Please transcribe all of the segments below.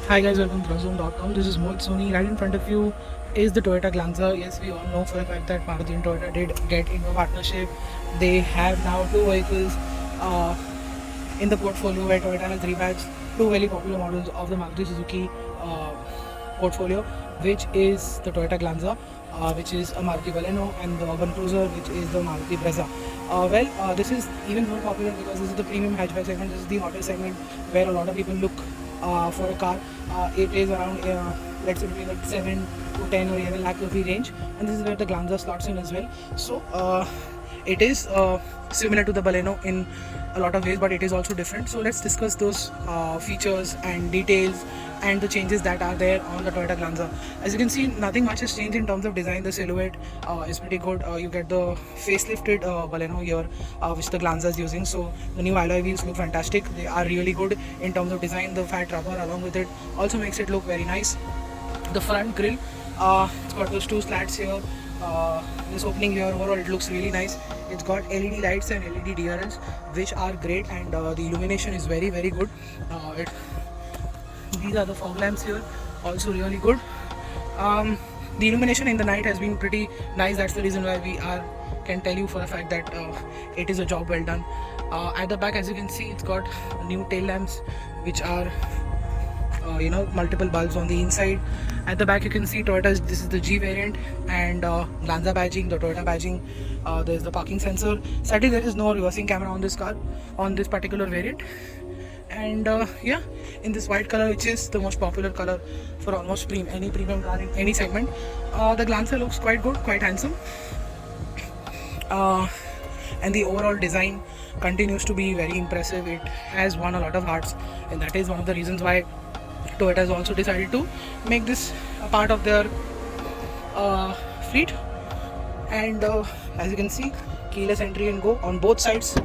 Hi guys, welcome to Razon.com. This is Mohit Soni. Right in front of you is the Toyota Glanza. Yes, we all know for a fact that Maruti and Toyota did get into a partnership. They have now two vehicles uh, in the portfolio where Toyota has rebadged two very popular models of the Maruti Suzuki portfolio, which is the Toyota Glanza, which is a Maruti Baleno, and the Urban Cruiser, which is the Maruti Brezza. This is even more popular because this is the premium hatchback segment. This is the hottest segment where a lot of people look for a car. It is around let's say between the 7 to 10 or even lakh rupee range, and this is where the Glanza slots in as well. So it is similar to the Baleno in a lot of ways, but it is also different. So let's discuss those features and details and the changes that are there on the Toyota Glanza. As you can see, nothing much has changed in terms of design. The silhouette is pretty good. You get the facelifted Baleno here, which the Glanza is using. So the new alloy wheels look fantastic. They are really good in terms of design. The fat rubber along with it also makes it look very nice. The front grille, it's got those two slats here. This opening here, overall it looks really nice. It's got LED lights and LED DRLs, which are great, and the illumination is very good. These are the fog lamps here, also really good. The illumination in the night has been pretty nice. That's the reason why can tell you for a fact that it is a job well done. At the back, as you can see, it's got new tail lamps, which are multiple bulbs on the inside. At the back you can see Toyota's, this is the G variant, and Glanza badging, the Toyota badging. There's the parking sensor. Sadly there is no reversing camera on this car, on this particular variant. And yeah, in this white color, which is the most popular color for almost any premium car in any segment, the Glanza looks quite good, quite handsome. And the overall design continues to be very impressive. It has won a lot of hearts, and that is one of the reasons why Toyota has also decided to make this a part of their fleet. And as you can see, keyless entry and go on both sides.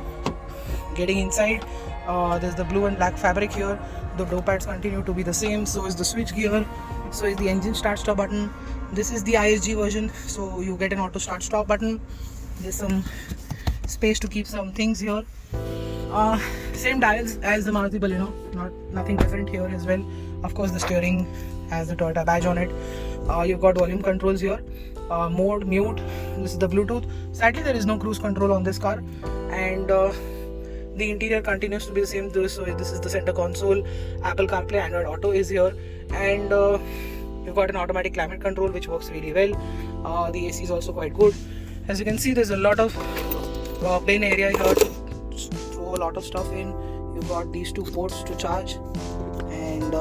Getting inside, there's the blue and black fabric here. The door pads continue to be the same. So is the switch gear. So is the engine start stop button. This is the ISG version, so you get an auto start stop button. There's some space to keep some things here. Same dials as the Maruti Baleno, nothing different here as well. Of course, the steering has the Toyota badge on it. You've got volume controls here, mode, mute. This is the Bluetooth. Sadly, there is no cruise control on this car, and the interior continues to be the same. So this is the center console. Apple CarPlay, Android Auto is here, and you've got an automatic climate control which works really well. The AC is also quite good. As you can see, there's a lot of plain area here to throw a lot of stuff in. You've got these two ports to charge, and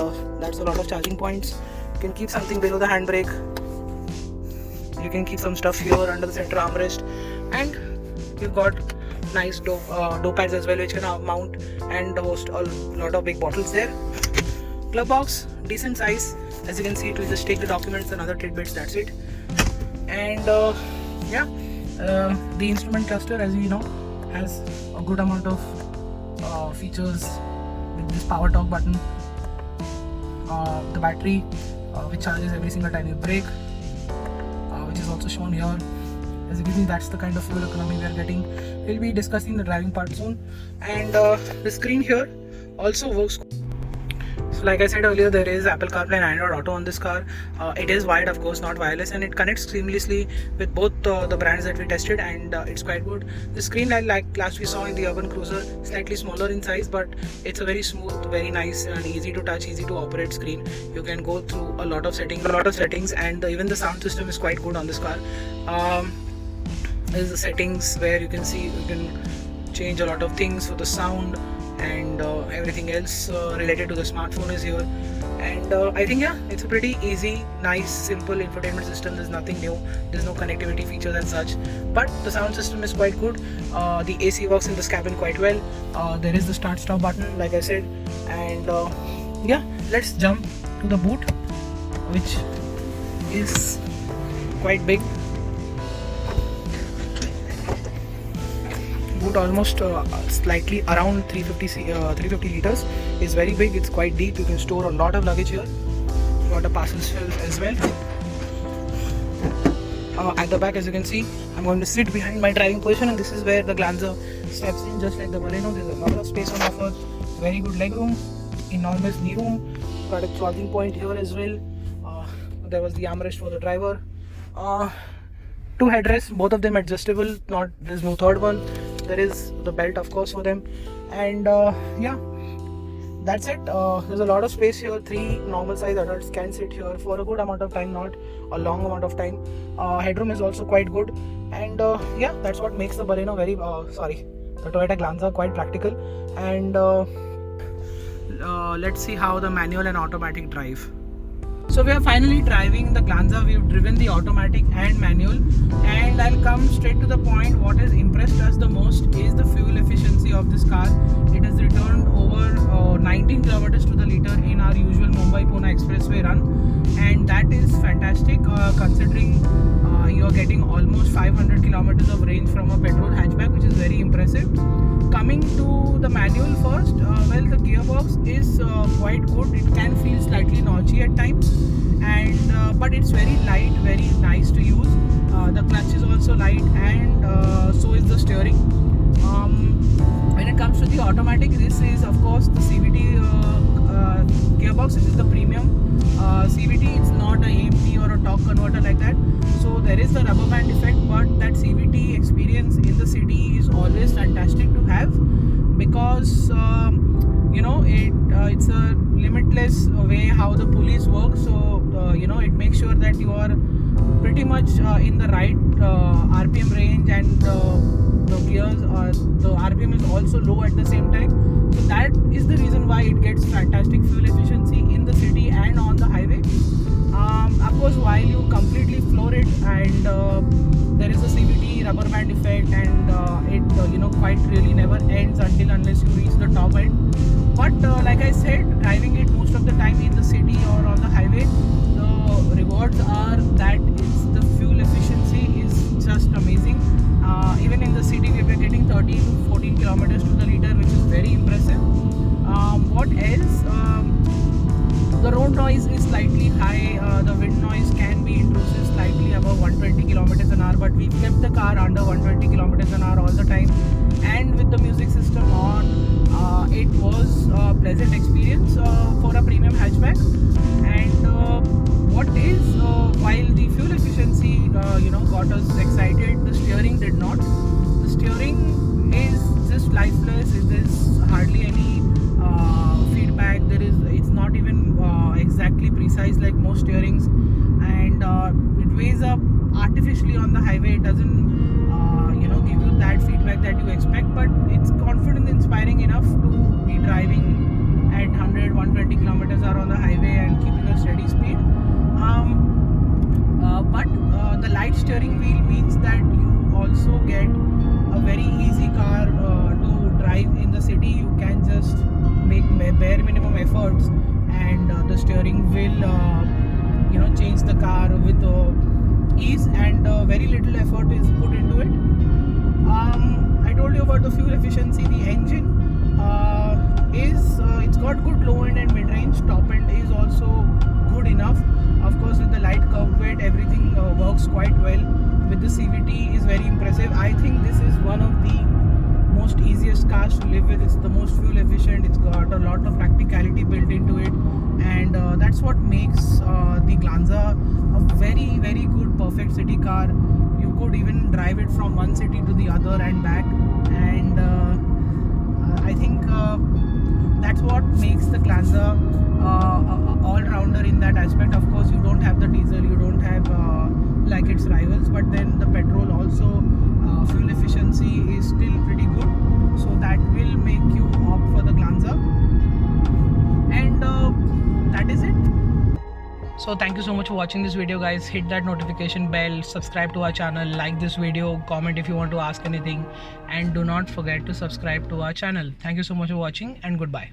that's a lot of charging points. You can keep something below the handbrake. You can keep some stuff here under the center armrest, and you've got nice door pads as well, which can mount and host a lot of big bottles there. Glove box, decent size. As you can see, it will just take the documents and other tidbits. That's it. And yeah, the instrument cluster, as you know, has a good amount of features with this power talk button. The battery, which charges every single time you brake, which is also shown here. As you can see, that's the kind of fuel economy we are getting. We'll be discussing the driving part soon. And the screen here also works. So like I said earlier, there is Apple CarPlay and Android Auto on this car. It is wired, of course, not wireless, and it connects seamlessly with both the brands that we tested, and it's quite good. The screen, like last we saw in the Urban Cruiser, slightly smaller in size, but it's a very smooth, very nice and easy to touch, easy to operate screen. You can go through a lot of settings, and even the sound system is quite good on this car. There's the settings where you can see you can change a lot of things for the sound, and everything else related to the smartphone is here. And I think, yeah, it's a pretty easy, nice, simple infotainment system. There's nothing new, there's no connectivity features as such, but the sound system is quite good. The AC works in this cabin quite well. There is the start stop button, like I said. And yeah, let's jump to the boot, which is quite big. Boot almost slightly around 350 liters, is very big. It's quite deep. You can store a lot of luggage here. Got a parcel shelf as well. At the back, as you can see, I'm going to sit behind my driving position, and this is where the Glanza steps in. Just like the Baleno, there's a lot of space on offer. Very good leg room, enormous knee room, got a charging point here as well. There was the armrest for the driver. Two headrests, both of them adjustable, not there's no third one. There is the belt of course for them, and yeah, that's it. There's a lot of space here. 3 normal size adults can sit here for a good amount of time, not a long amount of time. Headroom is also quite good, and yeah, that's what makes the Baleno the Toyota Glanza quite practical. And let's see how the manual and automatic drive. So we are finally driving the Glanza. We've driven the automatic and manual, and I'll come straight to the point. What has impressed us the most is the fuel efficiency of this car. It has returned over 19 kilometers to the liter in our usual Mumbai-Pune expressway run, and that is fantastic considering you are getting almost 500 kilometers of range from a petrol hatchback, which is very impressive. Coming to the manual first, well, the gearbox is quite good. It can feel slightly notchy at times, and but it's very light, very nice to use. The clutch is also light, and so is the steering. When it comes to the automatic, this is of course the CVT gearbox. This is the premium CVT. It's not a AMT or a torque converter like that. So there is the rubber band effect, but that CVT experience in the city is always fantastic to have, because you know it's a limitless way how the pulleys work. So you know, it makes sure that you are pretty much in the right RPM range, and the gears the RPM is also low at the same time. So that is the reason why it gets fantastic fuel efficiency in the city and on the highway. Of course, while you completely floor it, and there is a CVT rubber band effect, and it you know, quite really never ends unless you reach the top end. But like I said, driving it most of the time in the city or on the highway, the rewards are that the fuel efficiency is just amazing. Even in the city, we are getting 13 to 14 kilometers to the liter, which is very impressive. What else? The road noise is slightly high. The wind noise can be intrusive, slightly above 120 kilometers an hour, but we've kept the car under 120 kilometers an hour all the time. And with the music system on, it was a pleasant experience for a premium hatchback. And what is, while the fuel efficiency you know, got us excited, the steering did not. The steering is just lifeless. There's hardly any feedback. It's not even exactly precise like most steerings, and it weighs up artificially on the highway. It doesn't you know, give you that feedback that you expect, but it's confidence inspiring enough to be driving at 100-120 kilometers an hour on the highway and keeping a steady speed. But the light steering wheel means that you also get a very easy car to drive in the city. You can just make bare minimum efforts, and the steering will you know, change the car with ease, and very little effort is put into it. I told you about the fuel efficiency. The engine is it's got good low end and mid range. Top end is also good enough. Of course, with the light curb weight, everything works quite well. With the CVT is very impressive. I think this is one of the most easiest cars to live with. It's the most fuel efficient. It's got a lot of practicality built into it, and that's what makes the Glanza a very, very good, perfect city car. You could even drive it from one city to the other and back, and I think that's what makes the Glanza all-rounder in that aspect. Of course, you don't have the diesel, you don't have like its rivals, but then the petrol also, fuel efficiency is still pretty good, so that will make you opt for the Glanza. And that is it. So thank you so much for watching this video, guys. Hit that notification bell, subscribe to our channel, like this video, comment if you want to ask anything, and do not forget to subscribe to our channel. Thank you so much for watching, and goodbye.